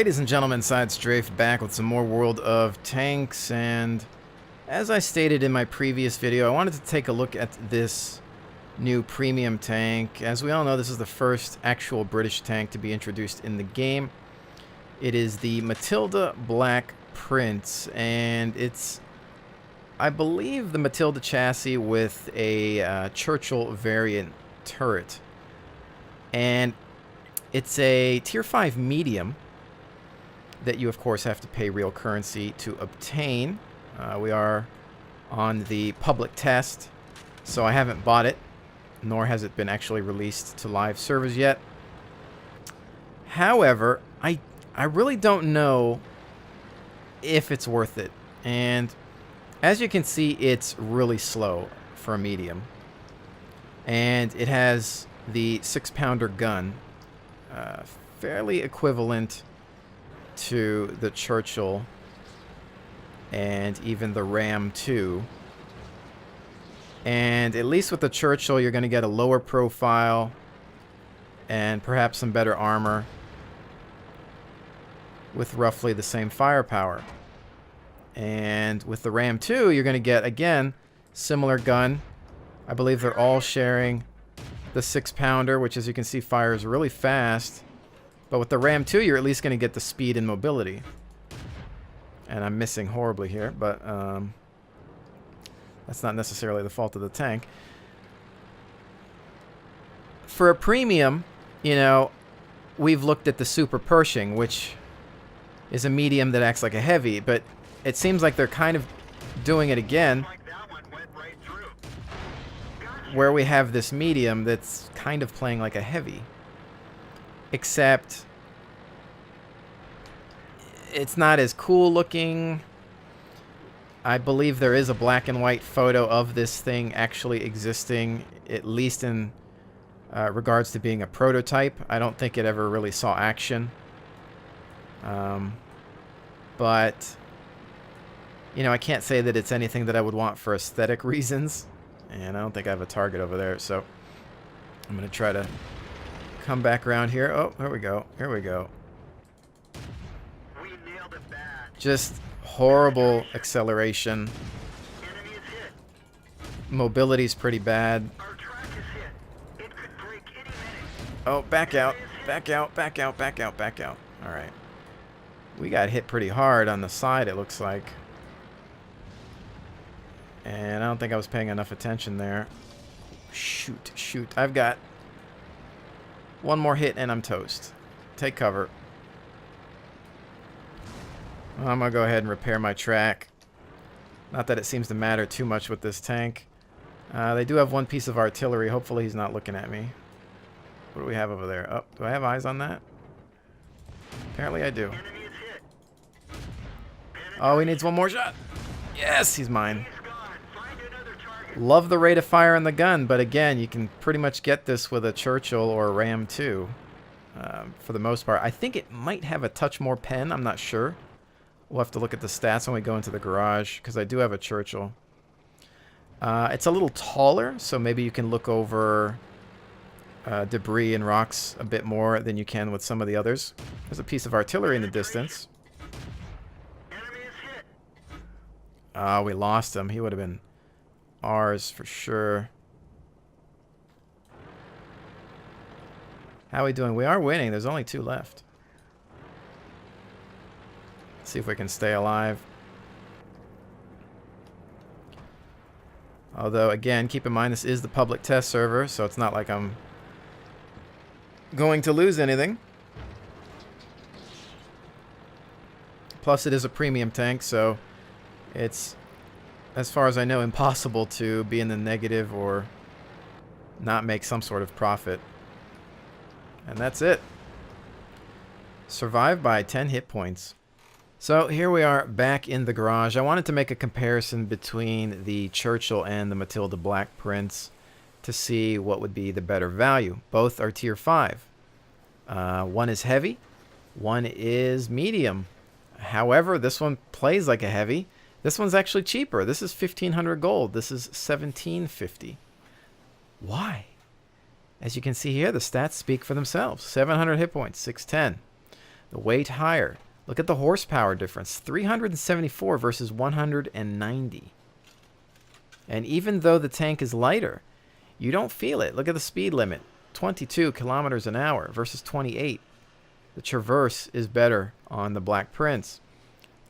Ladies and gentlemen, Side Strafe back with some more World of Tanks, and as I stated in my previous video, I wanted to take a look at this new premium tank. As we all know, this is the first actual British tank to be introduced in the game. It is the Matilda Black Prince, and it's, I believe, the Matilda chassis with a Churchill variant turret. And it's a tier 5 medium that you, of course, have to pay real currency to obtain. We are on the public test, so I haven't bought it, nor has it been actually released to live servers yet. However, I really don't know if it's worth it. And as you can see, it's really slow for a medium. And it has the 6-pounder gun, fairly equivalent to the Churchill and even the Ram 2. And at least with the Churchill, you're going to get a lower profile and perhaps some better armor with roughly the same firepower. And with the Ram 2, you're going to get, again, similar gun. I believe they're all sharing the 6-pounder, which, as you can see, fires really fast. But with the Ram 2, you're at least going to get the speed and mobility. And I'm missing horribly here, but that's not necessarily the fault of the tank. For a premium, you know, we've looked at the Super Pershing, which is a medium that acts like a heavy, but it seems like they're kind of doing it again, where we have this medium that's kind of playing like a heavy. Except it's not as cool looking. I believe there is a black and white photo of this thing actually existing, at least in regards to being a prototype. I don't think it ever really saw action. But, you know, I can't say that it's anything that I would want for aesthetic reasons. And I don't think I have a target over there, so I'm going to try to come back around here. Oh, there we go. Here we go. Just horrible acceleration. Mobility's pretty bad. Oh, back out. Back out, back out, back out, back out. Alright. We got hit pretty hard on the side, it looks like. And I don't think I was paying enough attention there. Shoot, shoot. I've got one more hit and I'm toast. Take cover. I'm going to go ahead and repair my track. Not that it seems to matter too much with this tank. They do have one piece of artillery. Hopefully he's not looking at me. What do we have over there? Oh, do I have eyes on that? Apparently I do. Oh, he needs one more shot. Yes, he's mine. Love the rate of fire on the gun, but again, you can pretty much get this with a Churchill or a Ram 2 for the most part. I think it might have a touch more pen. I'm not sure. We'll have to look at the stats when we go into the garage, because I do have a Churchill. It's a little taller, so maybe you can look over debris and rocks a bit more than you can with some of the others. There's a piece of artillery in the distance. We lost him. He would have been ours for sure. How are we doing? We are winning. There's only 2 left. Let's see if we can stay alive. Although, again, keep in mind this is the public test server, so it's not like I'm going to lose anything. Plus, it is a premium tank, so it's, as far as I know, impossible to be in the negative or not make some sort of profit. And that's it. Survived by 10 hit points. So here we are back in the garage. I wanted to make a comparison between the Churchill and the Matilda Black Prince to see what would be the better value. Both are tier 5. One is heavy, one is medium. However, this one plays like a heavy. This one's actually cheaper. This is 1,500 gold. This is 1,750. Why? As you can see here, the stats speak for themselves. 700 hit points, 610. The weight higher. Look at the horsepower difference. 374 versus 190. And even though the tank is lighter, you don't feel it. Look at the speed limit. 22 kilometers an hour versus 28. The traverse is better on the Black Prince.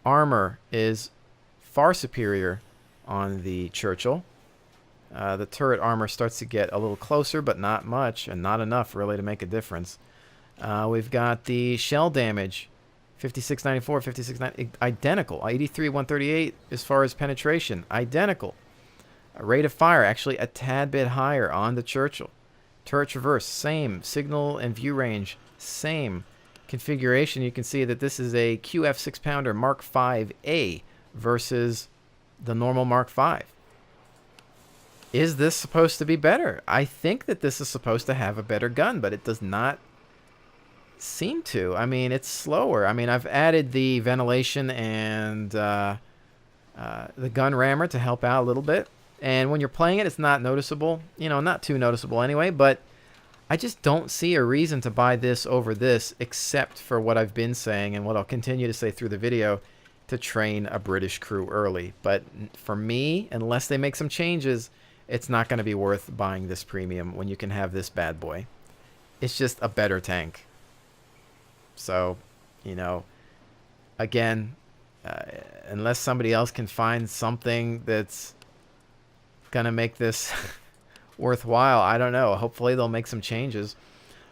Armor is far superior on the Churchill. The turret armor starts to get a little closer, but not much, and not enough really to make a difference. We've got the shell damage. 5694, 5690, identical. 83, 138 as far as penetration, identical. Rate of fire actually a tad bit higher on the Churchill. Turret traverse, same. Signal and view range, same. Configuration, you can see that this is a QF 6-pounder Mark 5A versus the normal Mark 5. Is this supposed to be better? I think that this is supposed to have a better gun, but it does not seem to. I mean, it's slower. I mean, I've added the ventilation and the gun rammer to help out a little bit. And when you're playing it, it's not noticeable. You know, not too noticeable anyway, but I just don't see a reason to buy this over this, except for what I've been saying and what I'll continue to say through the video, to train a British crew early. But for me, unless they make some changes, it's not going to be worth buying this premium when you can have this bad boy. It's just a better tank. So, you know, again, unless somebody else can find something that's going to make this worthwhile, I don't know. Hopefully they'll make some changes.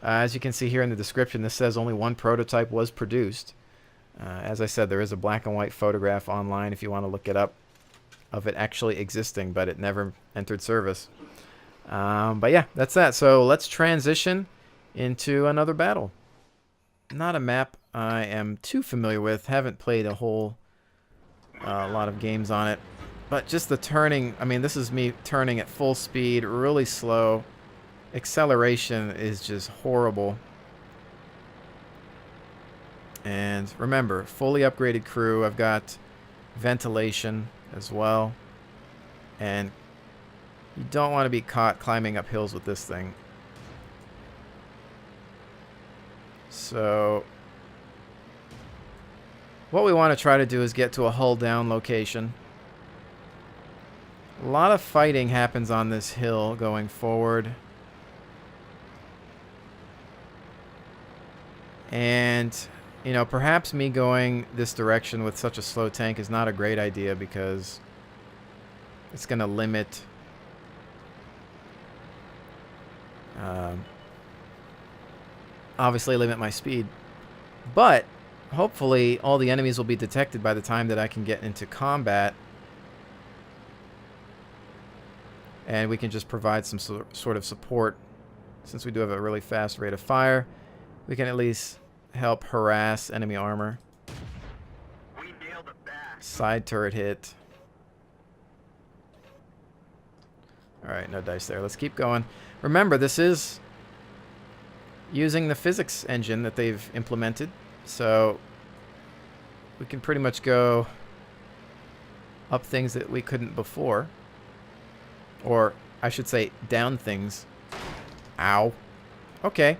As you can see here in the description, this says only one prototype was produced. As I said, there is a black and white photograph online if you want to look it up of it actually existing, but it never entered service. But yeah, that's that. So let's transition into another battle. Not a map I am too familiar with. Haven't played a whole lot of games on it. But just the turning, I mean, this is me turning at full speed, really slow. Acceleration is just horrible. And remember, fully upgraded crew. I've got ventilation as well. And you don't want to be caught climbing up hills with this thing. So what we want to try to do is get to a hull down location. A lot of fighting happens on this hill going forward. And, you know, perhaps me going this direction with such a slow tank is not a great idea, because it's going to limit obviously limit my speed. But hopefully all the enemies will be detected by the time that I can get into combat. And we can just provide some sort of support. Since we do have a really fast rate of fire, we can at least help harass enemy armor. We nailed it back. Side turret hit. Alright, no dice there. Let's keep going. Remember, this is using the physics engine that they've implemented. So we can pretty much go up things that we couldn't before. Or I should say down things. Ow. Okay.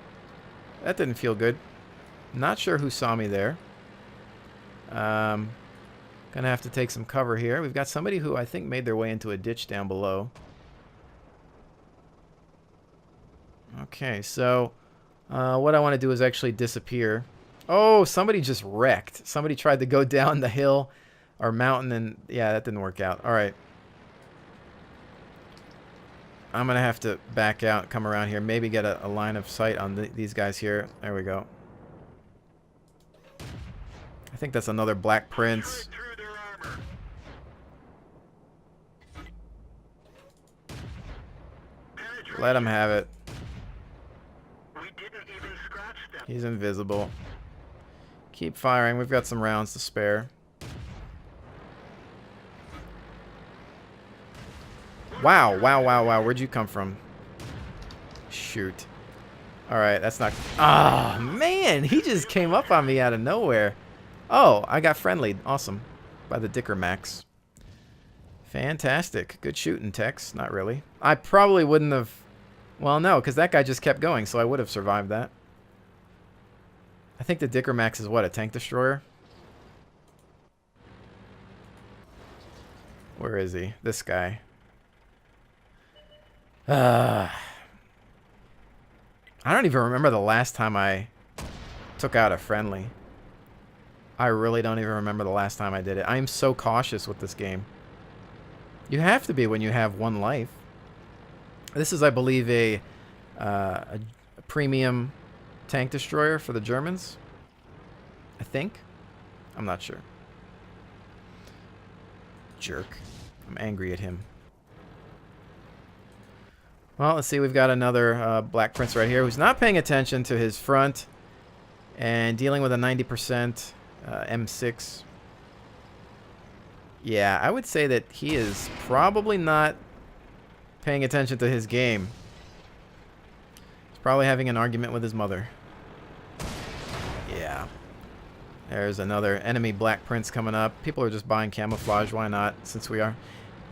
That didn't feel good. Not sure who saw me there. Gonna have to take some cover here. We've got somebody who I think made their way into a ditch down below. Okay, so what I want to do is actually disappear. Oh, somebody just wrecked. Somebody tried to go down the hill or mountain, and yeah, that didn't work out. All right. I'm going to have to back out, come around here, maybe get a line of sight on these guys here. There we go. I think that's another Black Prince. Let him have it. He's invisible. Keep firing. We've got some rounds to spare. Wow, wow, wow, wow. Where'd you come from? Shoot. Alright, that's not... Ah, oh, man! He just came up on me out of nowhere. Oh, I got friendlied. Awesome. By the Dicker Max. Fantastic. Good shooting, Tex. Not really. I probably wouldn't have... Well, no, because that guy just kept going, so I would have survived that. I think the Dicker Max is what, a tank destroyer? Where is he? This guy. I don't even remember the last time I took out a friendly. I really don't even remember the last time I did it. I am so cautious with this game. You have to be when you have one life. This is, I believe, a premium tank destroyer for the Germans. I think. I'm not sure. Jerk. I'm angry at him. Well, let's see. We've got another Black Prince right here who's not paying attention to his front and dealing with a 90% M6. Yeah, I would say that he is probably not paying attention to his game. He's probably having an argument with his mother. Yeah. There's another enemy Black Prince coming up. People are just buying camouflage. Why not? Since we are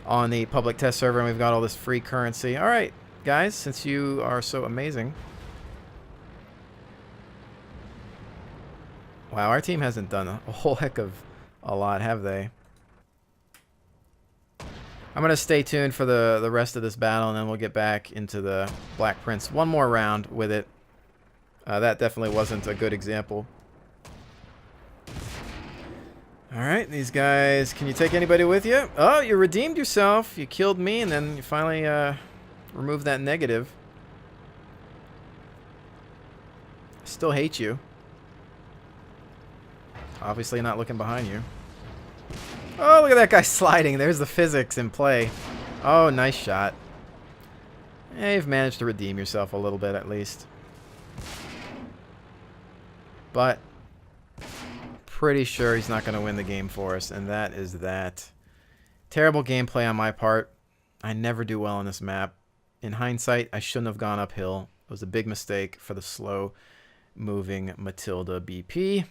on the public test server and we've got all this free currency. All right, guys, since you are so amazing. Wow, our team hasn't done a whole heck of a lot, have they? I'm going to stay tuned for the rest of this battle, and then we'll get back into the Black Prince. One more round with it. That definitely wasn't a good example. Alright, these guys, can you take anybody with you? Oh, you redeemed yourself. You killed me, and then you finally removed that negative. I still hate you. Obviously not looking behind you. Oh, look at that guy sliding. There's the physics in play. Oh, nice shot. Yeah, you've managed to redeem yourself a little bit at least. But pretty sure he's not going to win the game for us, and that is that. Terrible gameplay on my part. I never do well on this map. In hindsight, I shouldn't have gone uphill. It was a big mistake for the slow-moving Matilda BP.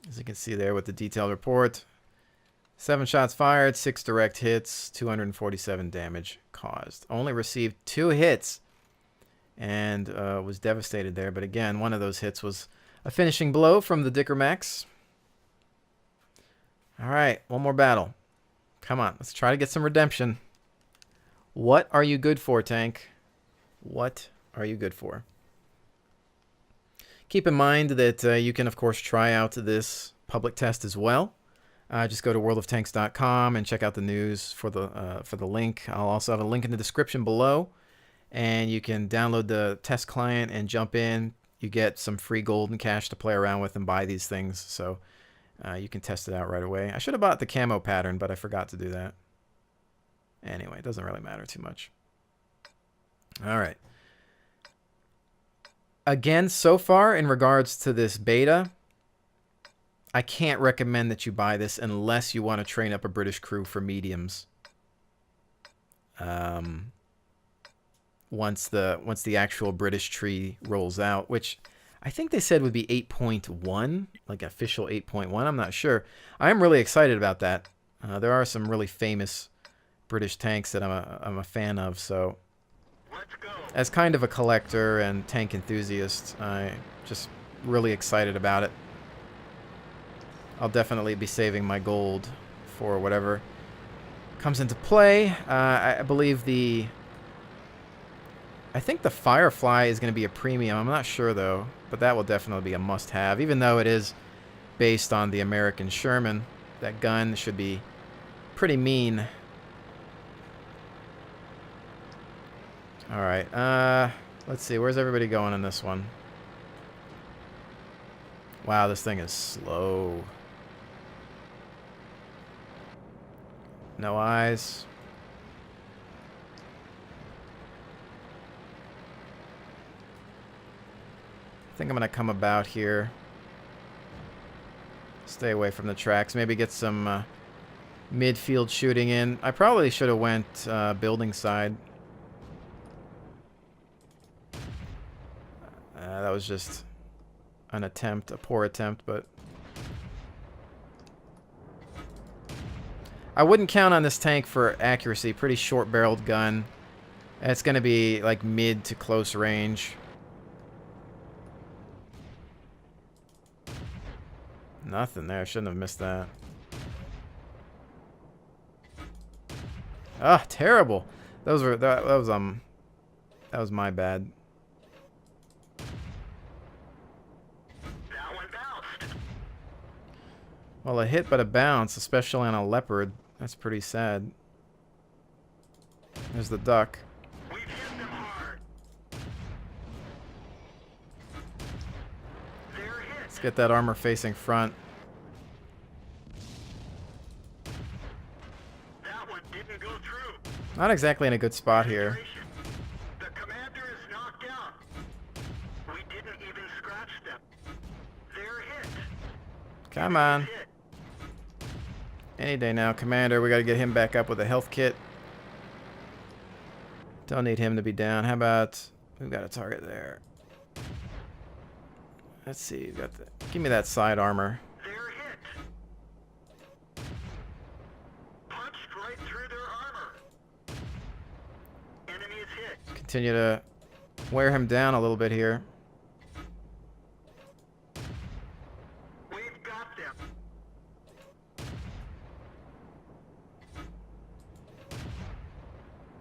As you can see there with the detailed report. 7 shots fired, 6 direct hits, 247 damage caused. Only received 2 hits and was devastated there. But again, one of those hits was a finishing blow from the Dicker Max. All right, one more battle. Come on, let's try to get some redemption. What are you good for, tank? What are you good for? Keep in mind that you can, of course, try out this public test as well. Just go to worldoftanks.com and check out the news for the link. I'll also have a link in the description below, and you can download the test client and jump in. You get some free gold and cash to play around with and buy these things, so you can test it out right away. I should have bought the camo pattern, but I forgot to do that. Anyway, it doesn't really matter too much. All right. Again, so far in regards to this beta, I can't recommend that you buy this unless you want to train up a British crew for mediums. Once the actual British tree rolls out, which I think they said would be 8.1, like official 8.1. I'm not sure. I am really excited about that. There are some really famous British tanks that I'm a fan of, so as kind of a collector and tank enthusiast, I'm just really excited about it. I'll definitely be saving my gold for whatever comes into play. I believe I think the Firefly is going to be a premium. I'm not sure, though, but that will definitely be a must-have, even though it is based on the American Sherman. That gun should be pretty mean. All right, let's see. Where's everybody going on this one? Wow, this thing is slow. No eyes. I think I'm going to come about here. Stay away from the tracks. Maybe get some midfield shooting in. I probably should have went building side. That was just an attempt, a poor attempt, but I wouldn't count on this tank for accuracy. Pretty short-barreled gun. It's going to be like mid to close range. Nothing there. I shouldn't have missed that. Ah, terrible. Those were that was my bad. That one bounced. Well, a hit but a bounce, especially on a leopard. That's pretty sad. There's the duck. We've hit them hard. They're hit. Let's get that armor facing front. That one didn't go through. Not exactly in a good spot here. The commander is knocked out. We didn't even scratch them. They're hit. Come on. Hit. Any day now, Commander. We got to get him back up with a health kit. Don't need him to be down. How about we've got a target there? Let's see. We've got the, give me that side armor. They're hit. Punched right through their armor. Enemy is hit. Continue to wear him down a little bit here. We've got them.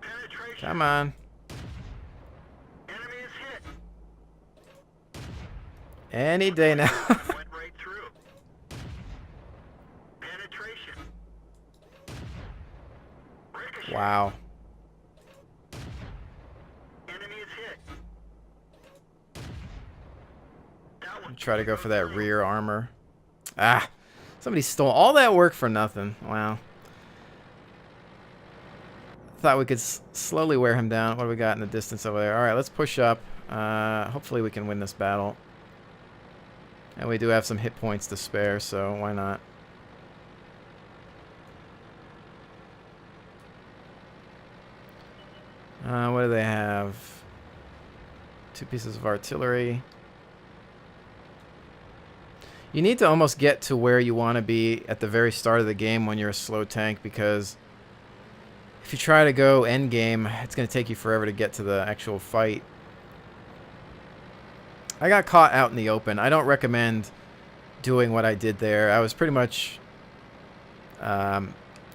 Penetration. Come on. Enemy is hit. Any day now. Went right through. Penetration. Ricochet. Wow. Enemy is hit. That one Try to go for that through. rear armor. Ah. Somebody stole all that work for nothing. Wow. Thought we could slowly wear him down. What do we got in the distance over there? All right, let's push up. Hopefully we can win this battle. And we do have some hit points to spare, so why not? What do they have? 2 pieces of artillery. You need to almost get to where you want to be at the very start of the game when you're a slow tank, because if you try to go end game, it's going to take you forever to get to the actual fight. I got caught out in the open. I don't recommend doing what I did there. I was pretty much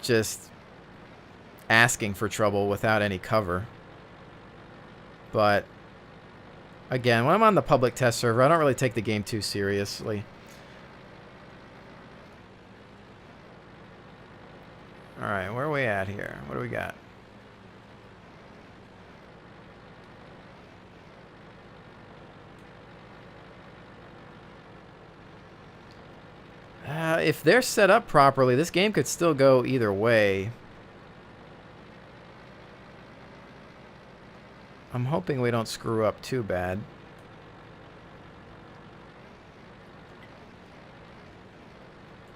just asking for trouble without any cover. But again, when I'm on the public test server, I don't really take the game too seriously. Alright, where are we at here? What do we got? If they're set up properly, this game could still go either way. I'm hoping we don't screw up too bad.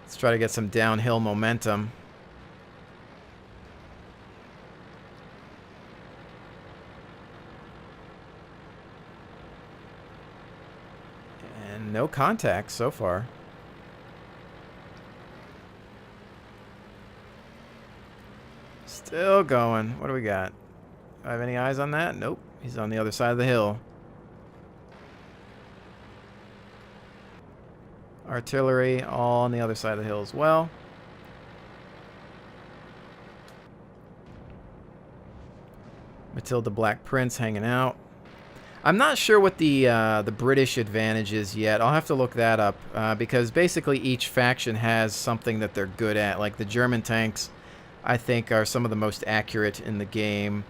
Let's try to get some downhill momentum. And no contact so far. Still going. What do we got? Do I have any eyes on that? Nope. He's on the other side of the hill. Artillery all on the other side of the hill as well. Matilda Black Prince hanging out. I'm not sure what the British advantage is yet. I'll have to look that up because basically each faction has something that they're good at. Like the German tanks, I think, are some of the most accurate in the game.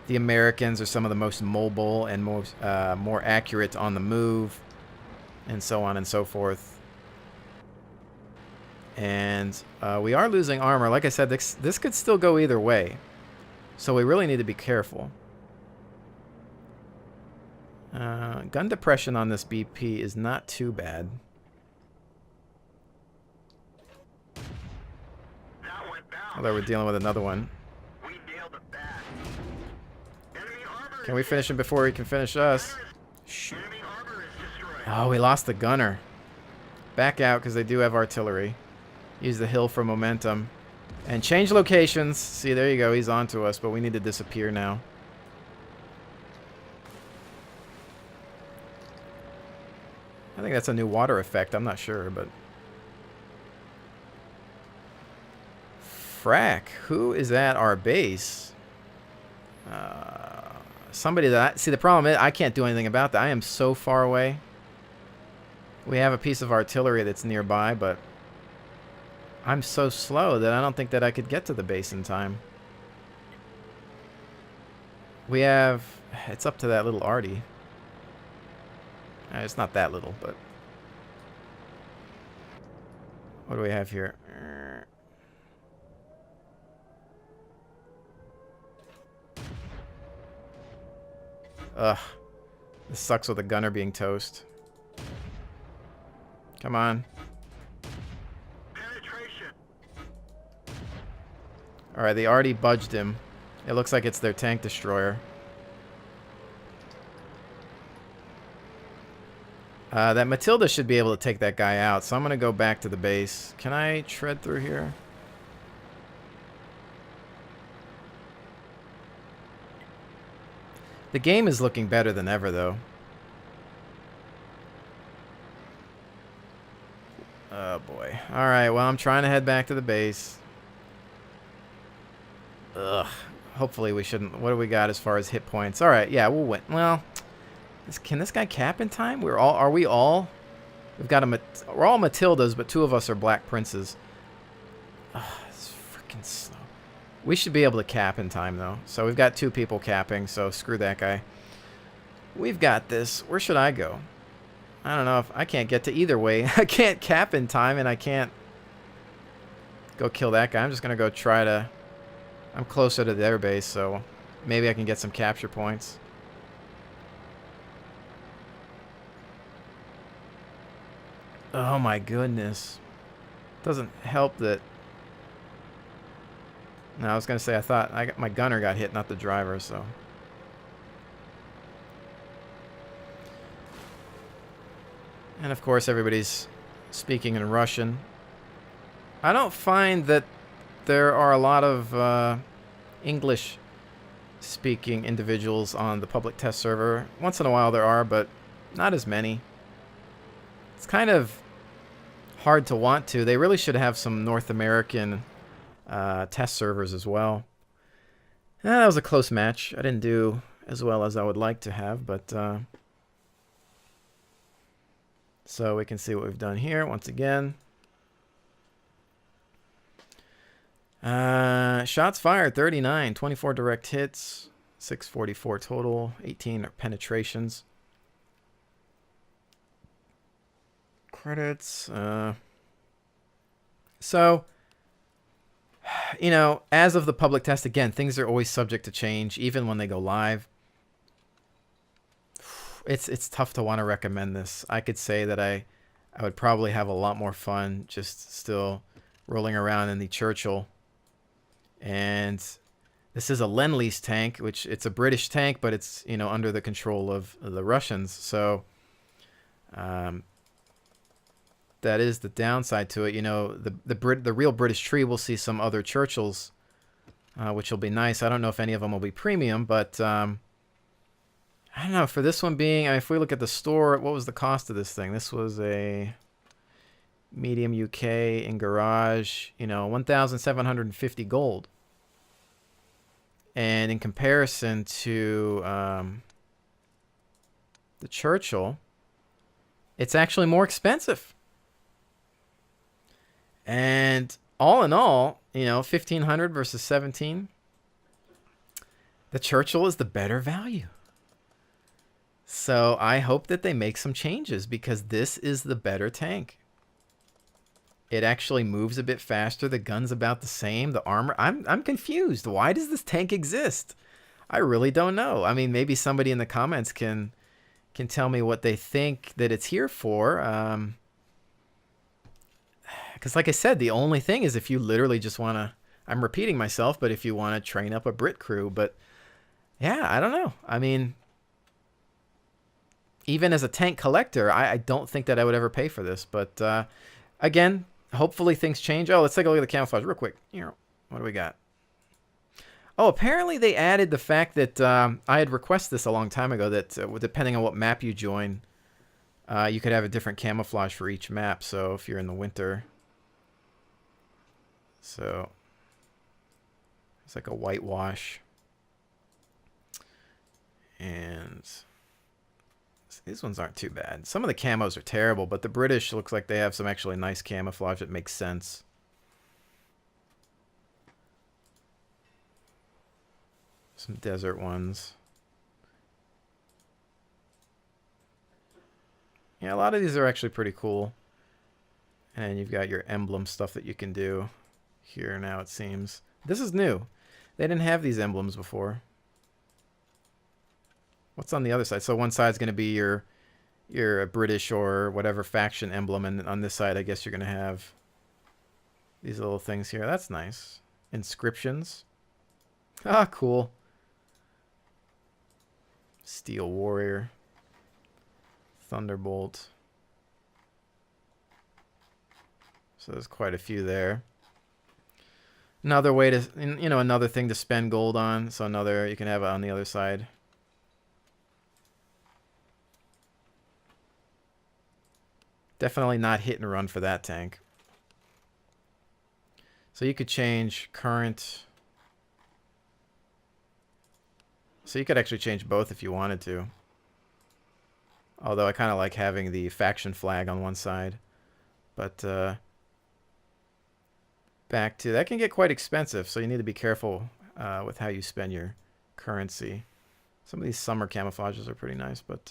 The Americans are some of the most mobile and most more accurate on the move, and so on and so forth. And we are losing armor. Like I said, this could still go either way, so we really need to be careful. Gun depression on this BP is not too bad. Although we're dealing with another one. We nailed it back. Enemy armor Can we finish him before he can finish us? Shoot. Enemy armor is destroyed. Oh, we lost the gunner. Back out because they do have artillery. Use the hill for momentum. And change locations. See, there you go. He's onto us, but we need to disappear now. I think that's a new water effect. I'm not sure, but frack? Who is at our base? Somebody that... See, the problem is I can't do anything about that. I am so far away. We have a piece of artillery that's nearby, but I'm so slow that I don't think that I could get to the base in time. We have... It's up to that little arty. It's not that little, but... What do we have here? Ugh. This sucks with a gunner being toast. Come on. Penetration. Alright, they already budged him. It looks like it's their tank destroyer. That Matilda should be able to take that guy out, so I'm going to go back to the base. Can I tread through here? The game is looking better than ever, though. Oh, boy. Alright, well, I'm trying to head back to the base. Ugh. Hopefully we shouldn't... What do we got as far as hit points? Alright, yeah, we'll win. Well... Can this guy cap in time? Are we all? We've got we're all Matildas, but 2 of us are Black Princes. Ugh, it's freaking slow. We should be able to cap in time, though. So we've got 2 people capping, so screw that guy. We've got this. Where should I go? I don't know if I can't get to either way. I can't cap in time, and I can't go kill that guy. I'm just going to go try to... I'm closer to their base, so maybe I can get some capture points. Oh my goodness. Doesn't help that... No, I was going to say I thought my gunner got hit, not the driver, so... And of course everybody's speaking in Russian. I don't find that there are a lot of English speaking individuals on the public test server. Once in a while there are, but not as many. It's kind of hard to want to. They really should have some North American test servers as well. That was a close match. I didn't do as well as I would like to have, but so we can see what we've done here once again. Shots fired 39, 24 direct hits, 644 total, 18 penetrations. Credits. So, you know, as of the public test, again, things are always subject to change, even when they go live. It's tough to want to recommend this. I could say that I would probably have a lot more fun just still rolling around in the Churchill. And this is a Lend-Lease tank, which it's a British tank, but it's, you know, under the control of the Russians. So, that is the downside to it. You know, the real British tree will see some other Churchills, which will be nice. I don't know if any of them will be premium, but I don't know. For this one being, if we look at the store, what was the cost of this thing? This was a medium UK in garage, you know, 1,750 gold. And in comparison to the Churchill, it's actually more expensive. And all in all, you know, 1,500 versus 17. The Churchill is the better value. So I hope that they make some changes because this is the better tank. It actually moves a bit faster. The gun's about the same. The armor, I'm confused. Why does this tank exist? I really don't know. I mean, maybe somebody in the comments can tell me what they think that it's here for. Because like I said, the only thing is if you literally just want to, I'm repeating myself, but if you want to train up a Brit crew. But yeah, I don't know. I mean, even as a tank collector, I don't think that I would ever pay for this. But again, hopefully things change. Oh, let's take a look at the camouflage real quick. What do we got? Oh, apparently they added the fact that I had requested this a long time ago that depending on what map you join, you could have a different camouflage for each map. So if you're in the winter. So It's like a whitewash. And these ones aren't too bad. Some of the camos are terrible, but the British looks like they have some actually nice camouflage that makes sense. Some desert ones. Yeah, a lot of these are actually pretty cool. And you've got your emblem stuff that you can do here now, it seems. This is new. They didn't have these emblems before. What's on the other side? So one side's going to be your British or whatever faction emblem, and on this side, I guess you're going to have these little things here. That's nice. Inscriptions. Ah, cool. Steel Warrior. Thunderbolt. So there's quite a few there. Another way to, you know, another thing to spend gold on. So another, you can have it on the other side. Definitely not hit and run for that tank. So you could change current. So you could actually change both if you wanted to. Although I kind of like having the faction flag on one side. But back to, that can get quite expensive, so you need to be careful with how you spend your currency. Some of these summer camouflages are pretty nice, but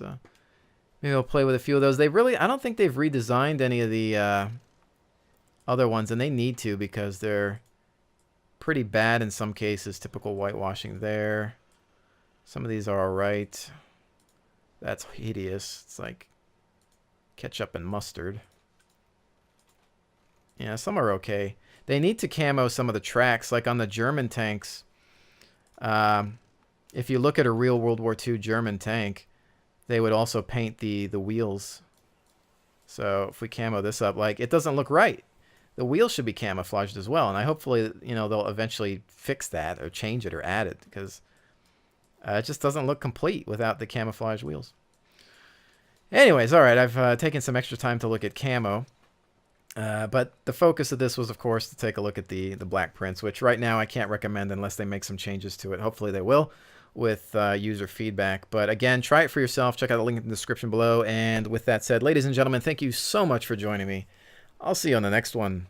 maybe I'll play with a few of those. They really, I don't think they've redesigned any of the other ones, and they need to because they're pretty bad in some cases. Typical whitewashing there. Some of these are alright. That's hideous. It's like ketchup and mustard. Yeah, some are okay. They need to camo some of the tracks, like on the German tanks. If you look at a real World War II German tank, they would also paint the wheels. So if we camo this up, like, it doesn't look right. The wheels should be camouflaged as well, and I hopefully, you know, they'll eventually fix that or change it or add it, because it just doesn't look complete without the camouflage wheels. Anyways, all right, I've taken some extra time to look at camo. But the focus of this was, of course, to take a look at the Black Prince, which right now I can't recommend unless they make some changes to it. Hopefully they will with user feedback. But again, try it for yourself. Check out the link in the description below. And with that said, ladies and gentlemen, thank you so much for joining me. I'll see you on the next one.